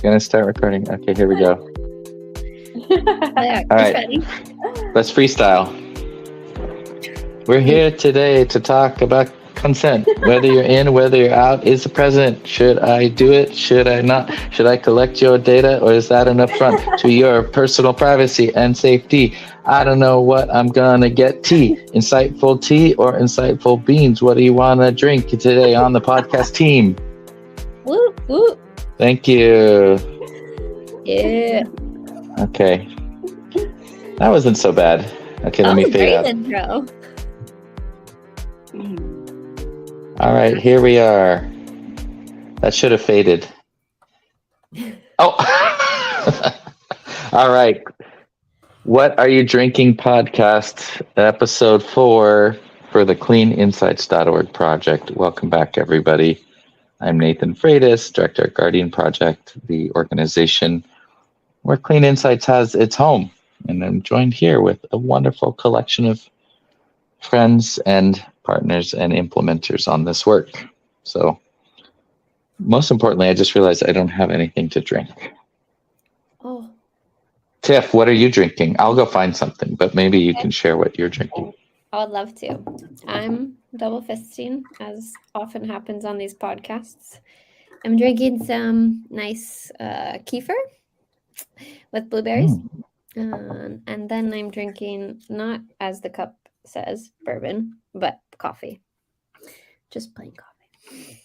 Gonna start recording. Okay, here we go. There, All right. ready. Let's freestyle. We're here today to talk about consent. Whether you're in, whether you're out, is the present. Should I do it? Should I not? Should I collect your data, or is that an affront to your personal privacy and safety? I don't know what I'm gonna get. Tea, insightful tea or insightful beans? What do you want to drink today on the podcast team? Whoop, whoop. Thank you. Yeah. Okay. That wasn't so bad. Okay, let me fade out. Intro. All right, here we are. That should have faded. Oh. All right. What Are You Drinking podcast, episode 4 for the cleaninsights.org project. Welcome back, everybody. I'm Nathan Freitas, Director at Guardian Project, the organization where Clean Insights has its home. And I'm joined here with a wonderful collection of friends and partners and implementers on this work. So most importantly, I just realized I don't have anything to drink. Oh. Tiff, what are you drinking? I'll go find something, but maybe you can share what you're drinking. I would love to. I'm double fisting, as often happens on these podcasts. I'm drinking some nice kefir with blueberries. And then I'm drinking, not as the cup says, bourbon, but coffee. Just plain coffee.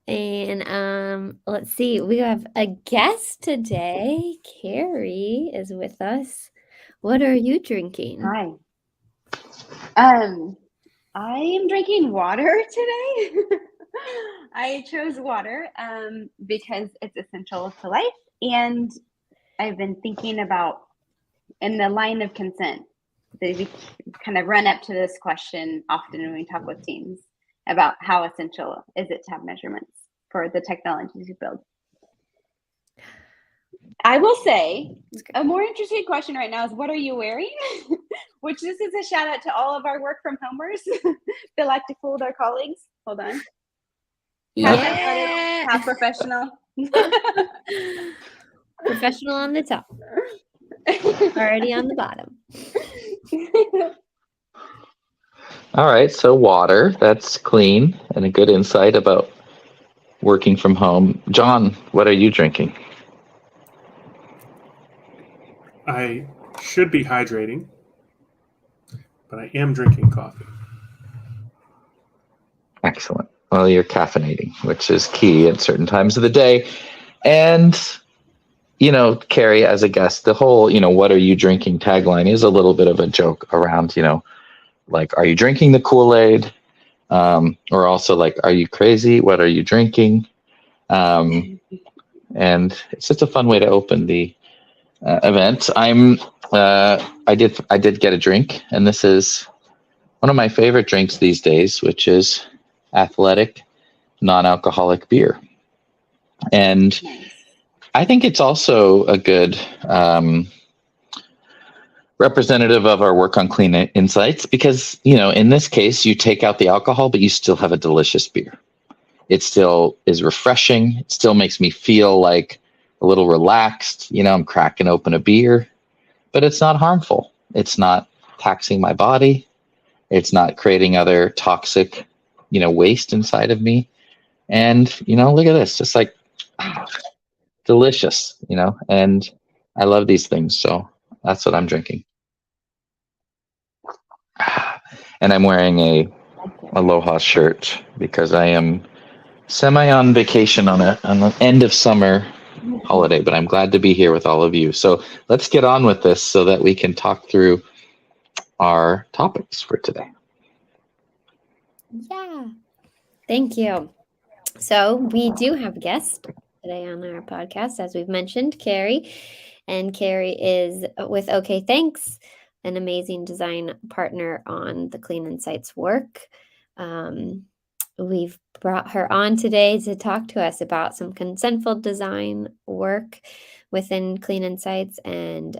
And let's see, we have a guest today. Carrie is with us. What are you drinking? Hi. I am drinking water today. I chose water because it's essential to life, and I've been thinking about, in the line of consent, we kind of run up to this question often when we talk with teams about how essential is it to have measurements for the technologies you build. I will say a more interesting question right now is, what are you wearing? Which this is a shout out to all of our work from homers that like to fool their colleagues. Hold on. Half professional. Professional on the top. Already on the bottom. All right, so water, that's clean and a good insight about working from home. John, what are you drinking? I should be hydrating, but I am drinking coffee. Excellent. Well, you're caffeinating, which is key at certain times of the day. And, you know, Carrie, as a guest, the whole, what are you drinking tagline is a little bit of a joke around, like, are you drinking the Kool-Aid? Or also like, are you crazy? What are you drinking? And it's just a fun way to open the event. I did get a drink, and this is one of my favorite drinks these days, which is Athletic non-alcoholic beer. And I think it's also a good representative of our work on Clean Insights because, in this case, you take out the alcohol, but you still have a delicious beer. It still is refreshing. It still makes me feel like a little relaxed. I'm cracking open a beer, but it's not harmful. It's not taxing my body. It's not creating other toxic, waste inside of me. And, look at this, just like delicious, and I love these things. So that's what I'm drinking. And I'm wearing a Aloha shirt because I am semi on vacation on the end of summer holiday, but I'm glad to be here with all of you. So let's get on with this so that we can talk through our topics for today. Yeah. Thank you. So we do have a guest today on our podcast, as we've mentioned, Carrie. And Carrie is with OK Thanks, an amazing design partner on the Clean Insights work. We've brought her on today to talk to us about some consentful design work within Clean Insights. And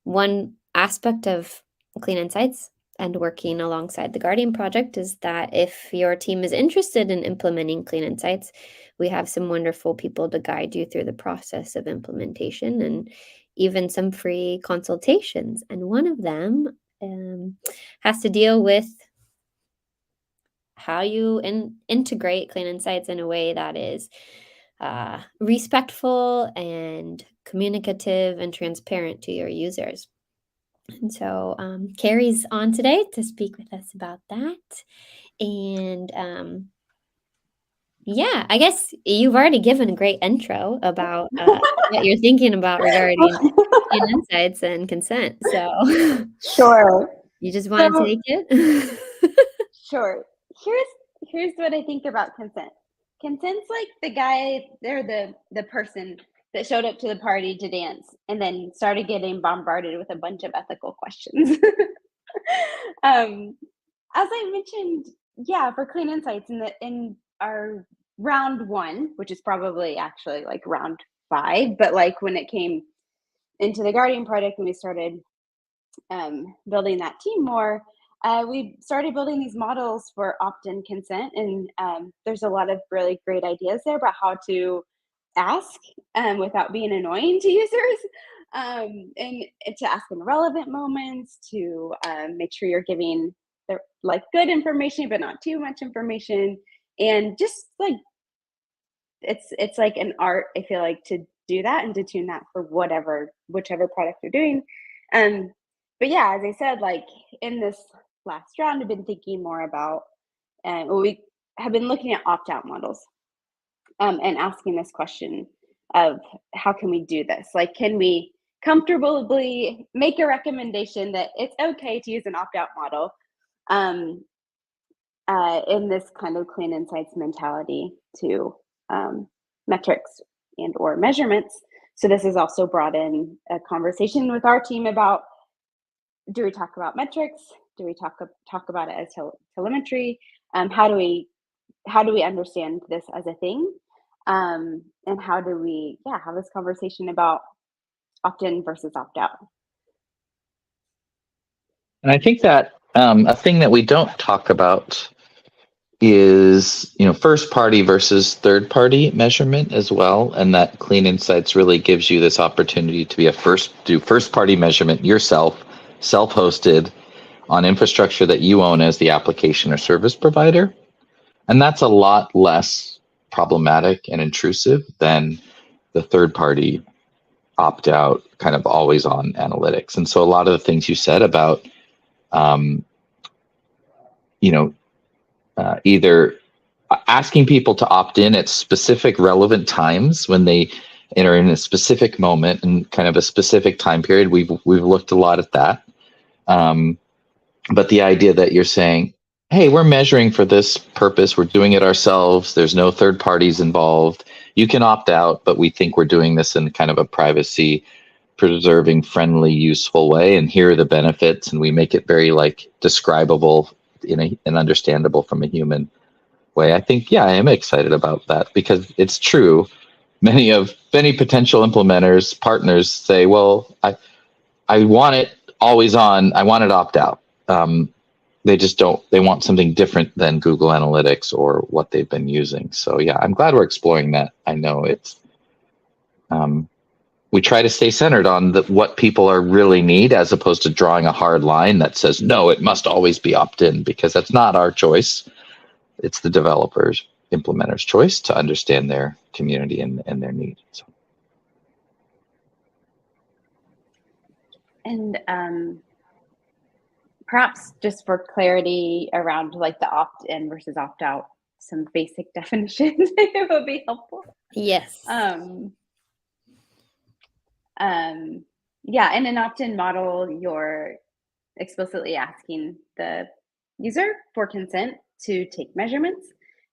one aspect of Clean Insights and working alongside the Guardian Project is that if your team is interested in implementing Clean Insights, we have some wonderful people to guide you through the process of implementation and even some free consultations. And one of them has to deal with how you integrate Clean Insights in a way that is respectful and communicative and transparent to your users. And so Carrie's on today to speak with us about that. And yeah, I guess you've already given a great intro about what you're thinking about regarding Clean Insights and consent. So Sure. you just want to So- take it? Sure. Here's what I think about consent. Consent's like the guy, they're the person that showed up to the party to dance and then started getting bombarded with a bunch of ethical questions. As I mentioned, yeah, for Clean Insights in our round 1, which is probably actually like round 5, but like when it came into the Guardian project and we started building that team more, we started building these models for opt-in consent, and there's a lot of really great ideas there about how to ask without being annoying to users, and to ask in relevant moments, to make sure you're giving the like good information but not too much information, and just like it's like an art, I feel like, to do that and to tune that for whichever product you're doing. But yeah, as I said, like in this last round, I've been thinking more about, we have been looking at opt-out models, and asking this question of how can we do this? Like, can we comfortably make a recommendation that it's okay to use an opt-out model in this kind of Clean Insights mentality to metrics and or measurements? So this has also brought in a conversation with our team about, do we talk about metrics? Do we talk about it as telemetry? How do we understand this as a thing? And how do we have this conversation about opt-in versus opt-out? And I think that a thing that we don't talk about is, first party versus third party measurement as well. And that Clean Insights really gives you this opportunity to do first party measurement yourself, self-hosted on infrastructure that you own as the application or service provider. And that's a lot less problematic and intrusive than the third party opt out kind of always on analytics. And so a lot of the things you said about, either asking people to opt in at specific relevant times when they enter in a specific moment and kind of a specific time period, we've looked a lot at that. But the idea that you're saying, hey, we're measuring for this purpose, we're doing it ourselves, there's no third parties involved, you can opt out, but we think we're doing this in kind of a privacy preserving, friendly, useful way, and here are the benefits, and we make it very like describable and understandable from a human way. I think, I am excited about that because it's true. Many potential implementers, partners say, well, I want it always on, I want it opt out. They just don't, they want something different than Google Analytics or what they've been using. So I'm glad we're exploring that. I know it's, we try to stay centered on what people are really need, as opposed to drawing a hard line that says, no, it must always be opt-in, because that's not our choice. It's the developers, implementers' choice to understand their community and their needs. So. And perhaps just for clarity around like the opt-in versus opt-out, some basic definitions would be helpful. Yes. In an opt-in model, you're explicitly asking the user for consent to take measurements.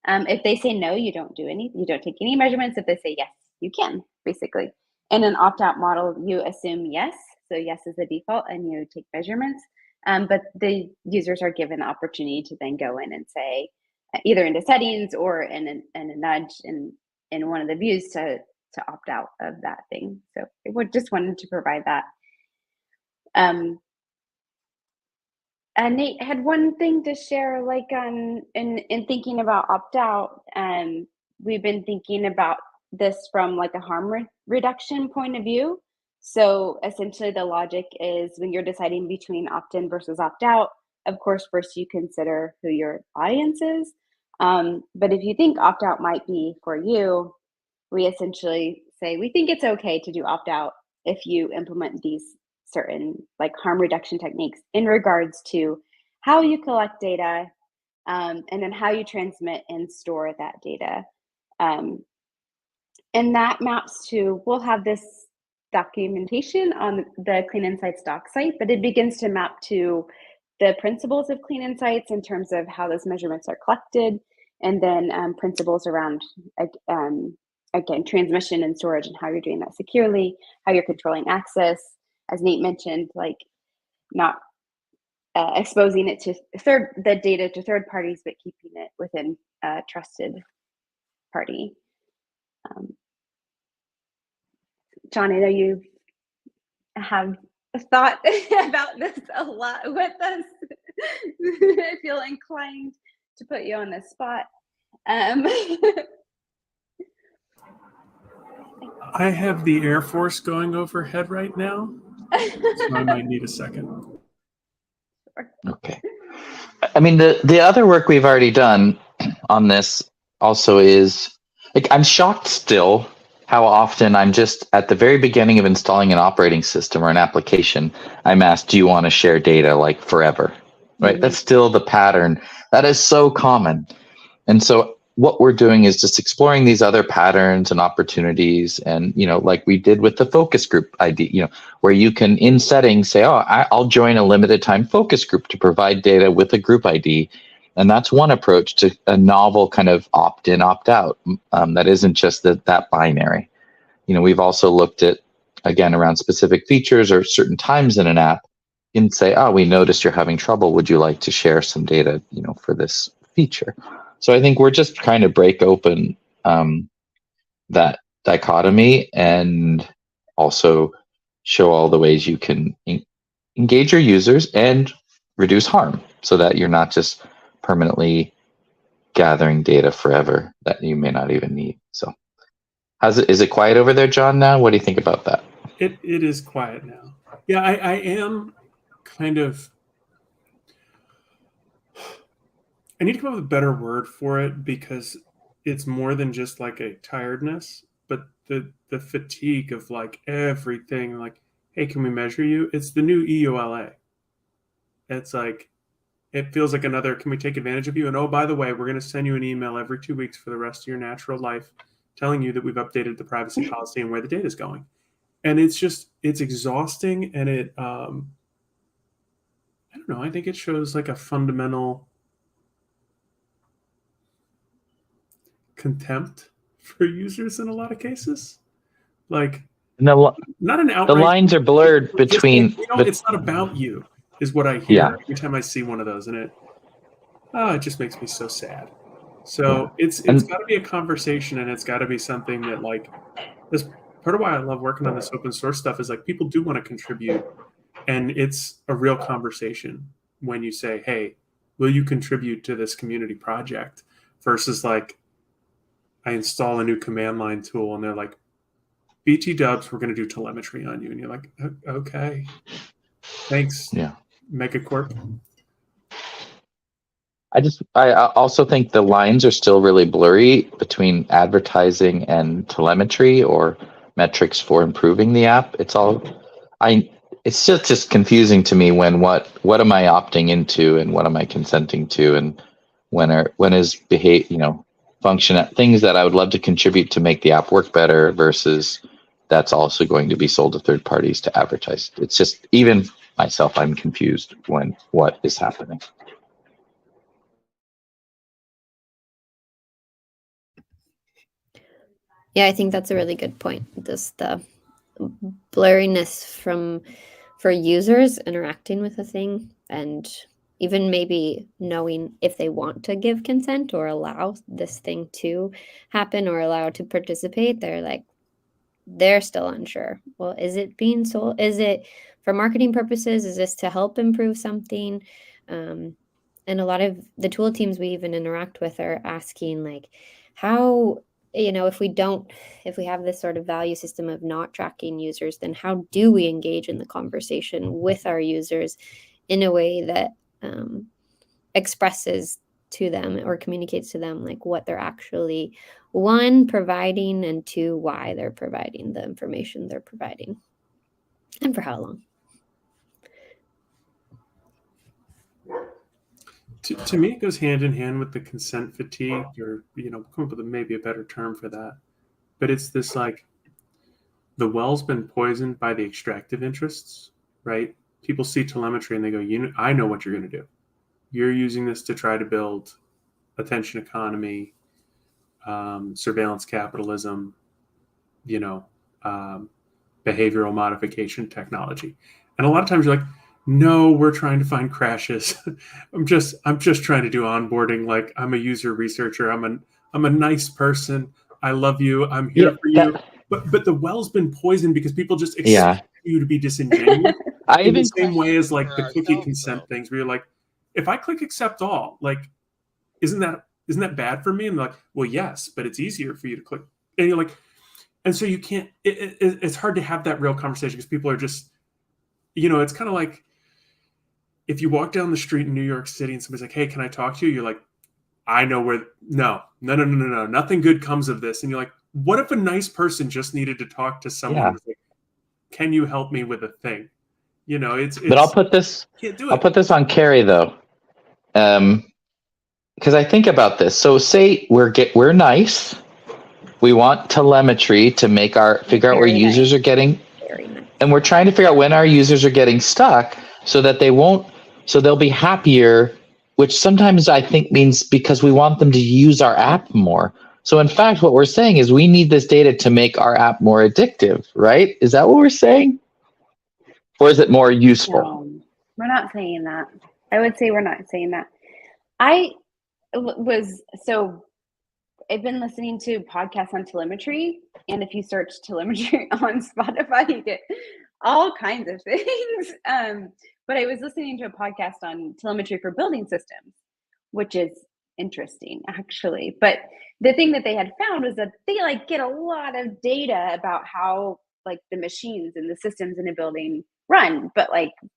If they say no, you don't take any measurements. If they say yes, you can, basically. In an opt-out model, you assume yes, so yes is the default, and you take measurements. But the users are given the opportunity to then go in and say, either into settings or in a nudge in one of the views to opt out of that thing. So we just wanted to provide that. Nate had one thing to share, like in thinking about opt-out. We've been thinking about this from like a harm reduction point of view. So essentially the logic is when you're deciding between opt-in versus opt-out, of course, first you consider who your audience is. But if you think opt-out might be for you, we essentially say, we think it's okay to do opt-out if you implement these certain like harm reduction techniques in regards to how you collect data, and then how you transmit and store that data. And that maps to, we'll have this documentation on the Clean Insights doc site, but it begins to map to the principles of Clean Insights in terms of how those measurements are collected, and then principles around, again, transmission and storage and how you're doing that securely, how you're controlling access, as Nate mentioned, like not exposing it to the data to third parties, but keeping it within a trusted party. John, I know you have thought about this a lot with us. I feel inclined to put you on the spot. I have the Air Force going overhead right now, so I might need a second. Okay. I mean, the other work we've already done on this also is, like, I'm shocked still how often I'm just at the very beginning of installing an operating system or an application, I'm asked, do you want to share data like forever? Right? Mm-hmm. That's still the pattern. That is so common. And so what we're doing is just exploring these other patterns and opportunities. And, like we did with the focus group idea, where you can in settings say, I'll join a limited time focus group to provide data with a group ID. And that's one approach to a novel kind of opt-in, opt-out that isn't just that binary. We've also looked at, again, around specific features or certain times in an app and say, we noticed you're having trouble. Would you like to share some data, for this feature? So I think we're just trying to break open that dichotomy and also show all the ways you can engage your users and reduce harm so that you're not just permanently gathering data forever that you may not even need. So is it quiet over there, John, now? What do you think about that? It is quiet now. Yeah, I am kind of, I need to come up with a better word for it, because it's more than just like a tiredness, but the fatigue of like everything, like, hey, can we measure you? It's the new EULA. It's like, it feels like another, can we take advantage of you? And oh, by the way, we're going to send you an email every 2 weeks for the rest of your natural life telling you that we've updated the privacy policy and where the data is going. And it's exhausting. And it, I don't know, I think it shows like a fundamental contempt for users in a lot of cases. Like, not an outright. The lines are blurred between. It's not about you, is what I hear every time I see one of those, and it just makes me so sad. So it's got to be a conversation, and it's got to be something that, like, this part of why I love working on this open source stuff is like people do want to contribute, and it's a real conversation when you say, hey, will you contribute to this community project, versus like, I install a new command line tool and they're like, BT dubs, we're going to do telemetry on you. And you're like, okay, thanks. Yeah. Megacorp. I also think the lines are still really blurry between advertising and telemetry or metrics for improving the app. It's just confusing to me when what am I opting into and what am I consenting to, and when is function things that I would love to contribute to make the app work better versus that's also going to be sold to third parties to advertise. It's just, even myself, I'm confused when what is happening. Yeah, I think that's a really good point. Just the blurriness for users interacting with a thing, and even maybe knowing if they want to give consent or allow this thing to happen or allow to participate. They're still unsure. Well, is it being sold? Is it for marketing purposes? Is this to help improve something? And a lot of the tool teams we even interact with are asking like, how, if we have this sort of value system of not tracking users, then how do we engage in the conversation with our users in a way that expresses to them or communicates to them like what they're actually, one, providing, and two, why they're providing the information they're providing and for how long. To me, it goes hand in hand with the consent fatigue, or come up with maybe a better term for that. But it's this like, the well's been poisoned by the extractive interests, right? People see telemetry and they go, I know what you're going to do. You're using this to try to build attention economy, surveillance capitalism, behavioral modification technology. And a lot of times you're like, no, we're trying to find crashes. I'm just trying to do onboarding. Like, I'm a user researcher. I'm a nice person. I love you. I'm here for you. But the well's been poisoned because people just expect you to be disingenuous. In the same way as like the cookie consent things, where you're like, if I click accept all, like, isn't that bad for me? And they're like, well, yes, but it's easier for you to click. And you're like, and so you can't. It's hard to have that real conversation because people are just, it's kind of like, if you walk down the street in New York City and somebody's like, hey, can I talk to you? You're like, I know where, no, nothing good comes of this. And you're like, what if a nice person just needed to talk to someone? Like, can you help me with a thing? But I'll put this on Carrie though. Because I think about this. So say we're nice. We want telemetry to figure out where users are getting, and we're trying to figure out when our users are getting stuck so that they'll be happier, which sometimes I think means because we want them to use our app more. So in fact, what we're saying is we need this data to make our app more addictive, right? Is that what we're saying? Or is it more useful? No, we're not saying that. I would say we're not saying that. I've been listening to podcasts on telemetry, and if you search telemetry on Spotify, you get all kinds of things. But I was listening to a podcast on telemetry for building systems, which is interesting, actually. But the thing that they had found was that they get a lot of data about how the machines and the systems in a building run, but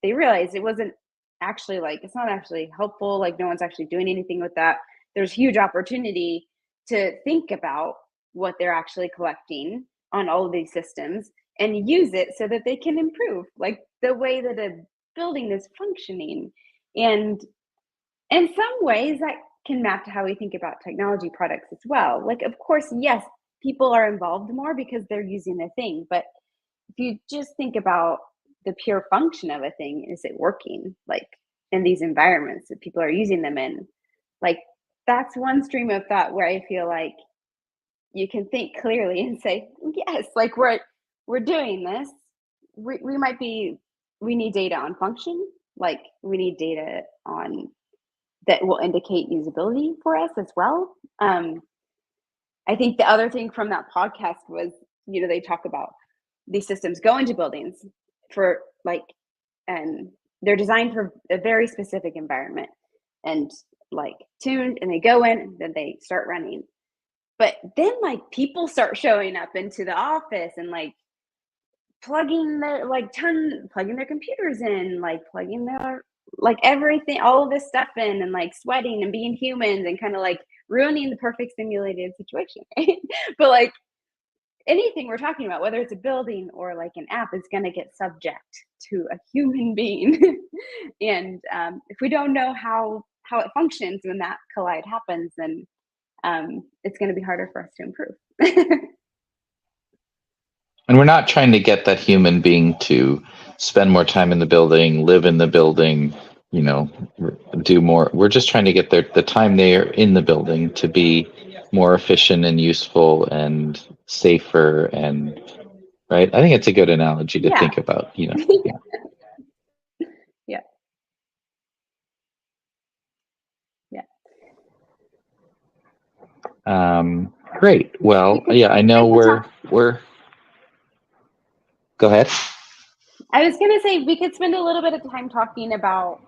they realized it wasn't actually it's not actually helpful. No one's actually doing anything with that. There's huge opportunity to think about what they're actually collecting on all of these systems and use it so that they can improve the way that a building is functioning. And in some ways that can map to how we think about technology products as well. Of course, yes, people are involved more because they're using the thing, but if you just think about the pure function of a thing, is it working in these environments that people are using them in? That's one stream of thought where I feel you can think clearly and say, yes, we're doing this. We need data on function. We need data on that will indicate usability for us as well. I think the other thing from that podcast was, they talk about these systems go into buildings for and they're designed for a very specific environment and tuned, and they go in and then they start running. But then people start showing up into the office and plugging their plugging their computers in, plugging their everything, all of this stuff in, and sweating and being humans and kind of ruining the perfect simulated situation, right? But anything we're talking about, whether it's a building or an app, is going to get subject to a human being. And if we don't know how it functions when that collide happens, then it's going to be harder for us to improve. And we're not trying to get that human being to spend more time in the building, live in the building, do more. We're just trying to get the time they are in the building to be more efficient and useful and safer, and right. I think it's a good analogy to think about. Yeah. Great. Well, I know we're. Go ahead. I was going to say we could spend a little bit of time talking about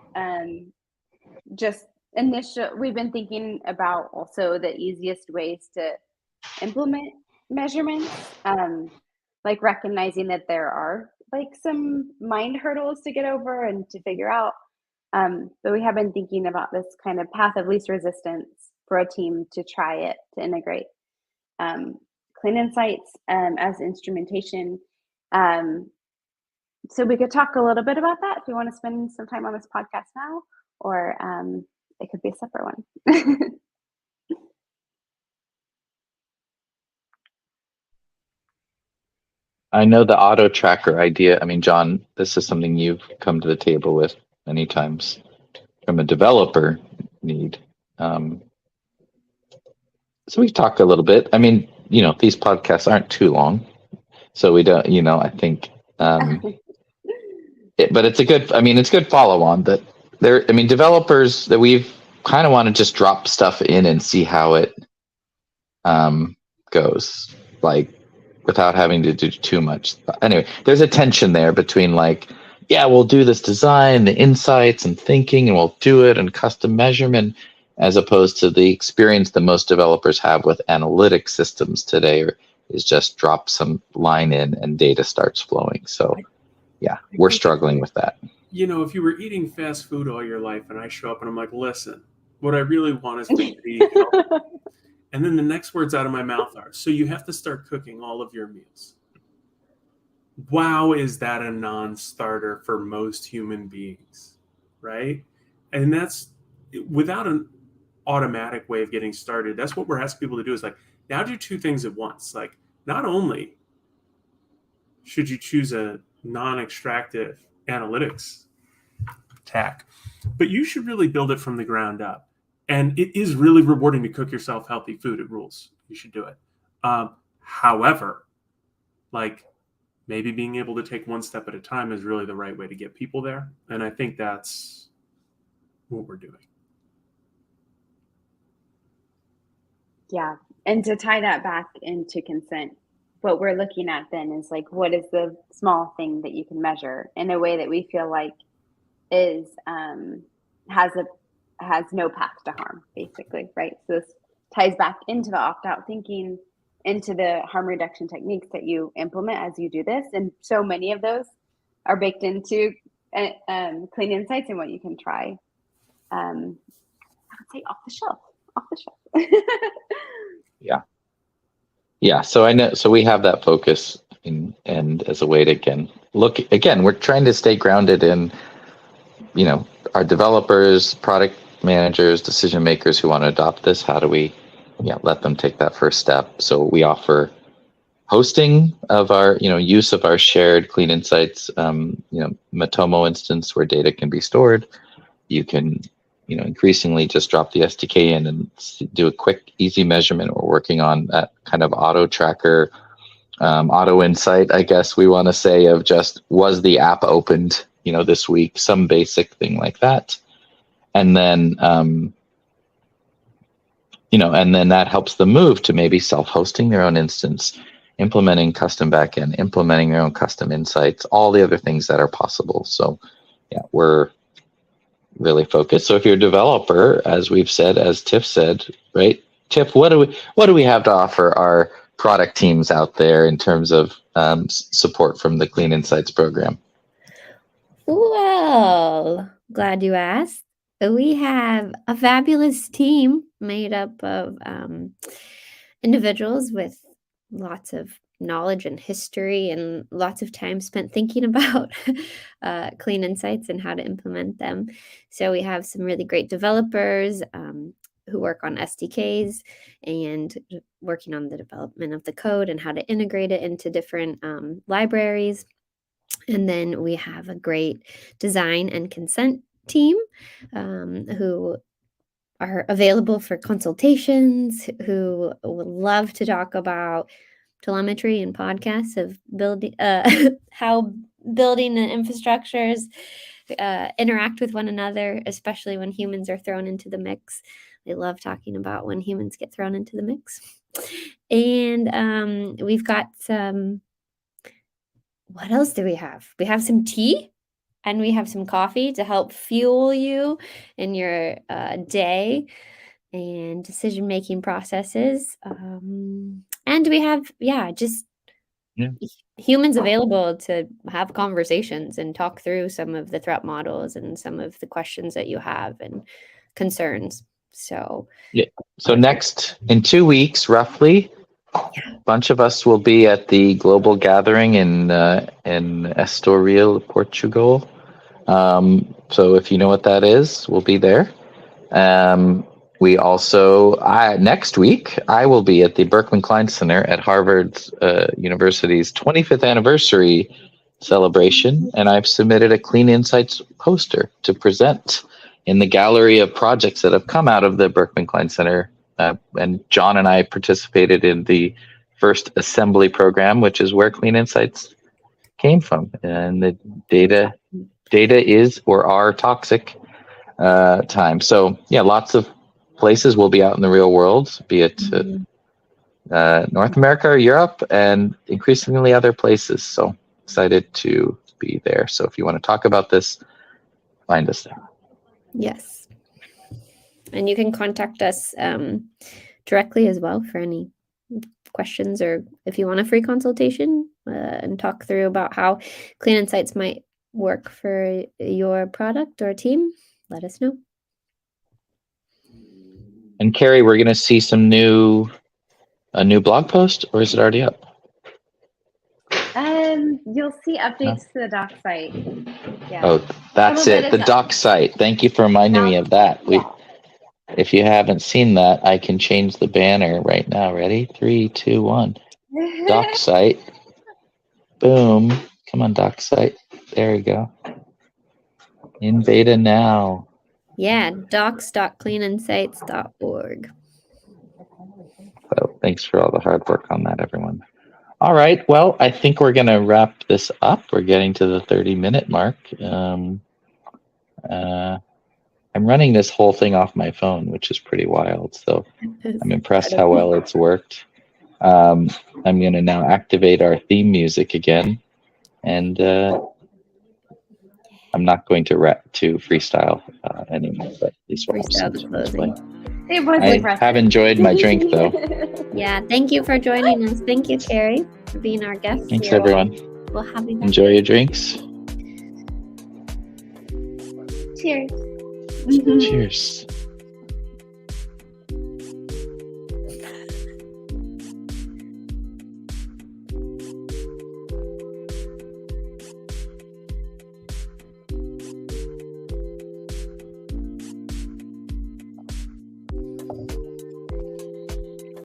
just we've been thinking about also the easiest ways to implement measurements, like recognizing that there are like some mind hurdles to get over and to figure out. But we have been thinking about this kind of path of least resistance for a team to try it, to integrate Clean Insights as instrumentation. So we could talk a little bit about that if you want to spend some time on this podcast now, or it could be a separate one. I know the auto tracker idea. I mean, John, this is something you've come to the table with many times from a developer need. So we talk a little bit. I mean, these podcasts aren't too long, so we don't. I think, but it's it's good follow on that. Developers that we've kind of want to just drop stuff in and see how it goes, like without having to do too much. Anyway, there's a tension there between like, yeah, we'll do this design, the insights and thinking, and we'll do it and custom measurement, as opposed to the experience that most developers have with analytic systems today is just drop some line in and data starts flowing. So yeah, we're struggling with that. If you were eating fast food all your life and I show up and I'm like, listen, what I really want is for you to eat healthy. And then the next words out of my mouth are, so you have to start cooking all of your meals. Wow, is that a non-starter for most human beings, right? And that's without an automatic way of getting started. That's what we're asking people to do is like, now do two things at once. Like, not only should you choose a non-extractive analytics tack, but you should really build it from the ground up. And it is really rewarding to cook yourself healthy food. It rules. You should do it. However, like maybe being able to take one step at a time is really the right way to get people there. And I think that's what we're doing. Yeah. And to tie that back into consent, what we're looking at then is like, what is the small thing that you can measure in a way that we feel like is has no path to harm, basically, right? So this ties back into the opt-out thinking, into the harm reduction techniques that you implement as you do this. And so many of those are baked into Clean Insights and what you can try. I would say off the shelf. Yeah. So I know. So we have that focus, and as a way to we're trying to stay grounded in, our developers, product managers, decision makers who want to adopt this. How do we, let them take that first step? So we offer hosting of our, use of our shared Clean Insights, Matomo instance where data can be stored. You can, increasingly just drop the SDK in and do a quick, easy measurement. We're working on that kind of auto tracker, auto insight, I guess we want to say, of just, was the app opened, this week, some basic thing like that. And then, and then that helps them move to maybe self-hosting their own instance, implementing custom backend, implementing their own custom insights, all the other things that are possible. So yeah, we're really focused. So if you're a developer, as we've said, as Tiff said, right? Tiff, what do we have to offer our product teams out there in terms of support from the Clean Insights program? Well, glad you asked. We have a fabulous team made up of individuals with lots of knowledge and history and lots of time spent thinking about Clean Insights and how to implement them. So we have some really great developers who work on SDKs and working on the development of the code and how to integrate it into different libraries. And then we have a great design and consent team who are available for consultations, who would love to talk about telemetry and podcasts of building, how building and infrastructures interact with one another, especially when humans are thrown into the mix. They love talking about when humans get thrown into the mix. And we've got some, what else do we have? We have some tea and we have some coffee to help fuel you in your day and decision-making processes. And we have, just humans available to have conversations and talk through some of the threat models and some of the questions that you have and concerns. So next, in 2 weeks, roughly, a bunch of us will be at the global gathering in Estoril, Portugal. So if you know what that is, we'll be there. We also, next week, I will be at the Berkman Klein Center at Harvard University's 25th anniversary celebration, and I've submitted a Clean Insights poster to present in the gallery of projects that have come out of the Berkman Klein Center. And John and I participated in the first assembly program, which is where Clean Insights came from. And the data is or are toxic time. So lots of places will be out in the real world, be it North America or Europe, and increasingly other places. So excited to be there. So if you want to talk about this, find us there. Yes. And you can contact us directly as well for any questions, or if you want a free consultation and talk through about how Clean Insights might work for your product or team, let us know. And Carrie, we're going to see a new blog post, or is it already up? You'll see updates to the doc site. Yeah. Oh, that's it. The doc site. Thank you for reminding me of that. If you haven't seen that, I can change the banner right now. Ready? 3, 2, 1. Doc site. Boom. Come on, doc site. There we go. In beta now. Yeah, docs.cleaninsights.org. So thanks for all the hard work on that, everyone. All right. Well, I think we're going to wrap this up. We're getting to the 30-minute mark. I'm running this whole thing off my phone, which is pretty wild. So I'm impressed how well it's worked. I'm going to now activate our theme music again. And I'm not going to freestyle anymore, but at least we'll have something to play. It was I have enjoyed my drink, though. Yeah, thank you for joining us. Thank you, Carrie, for being our guest. Thanks, everyone. We'll have you back. Enjoy your drinks. Cheers. Cheers.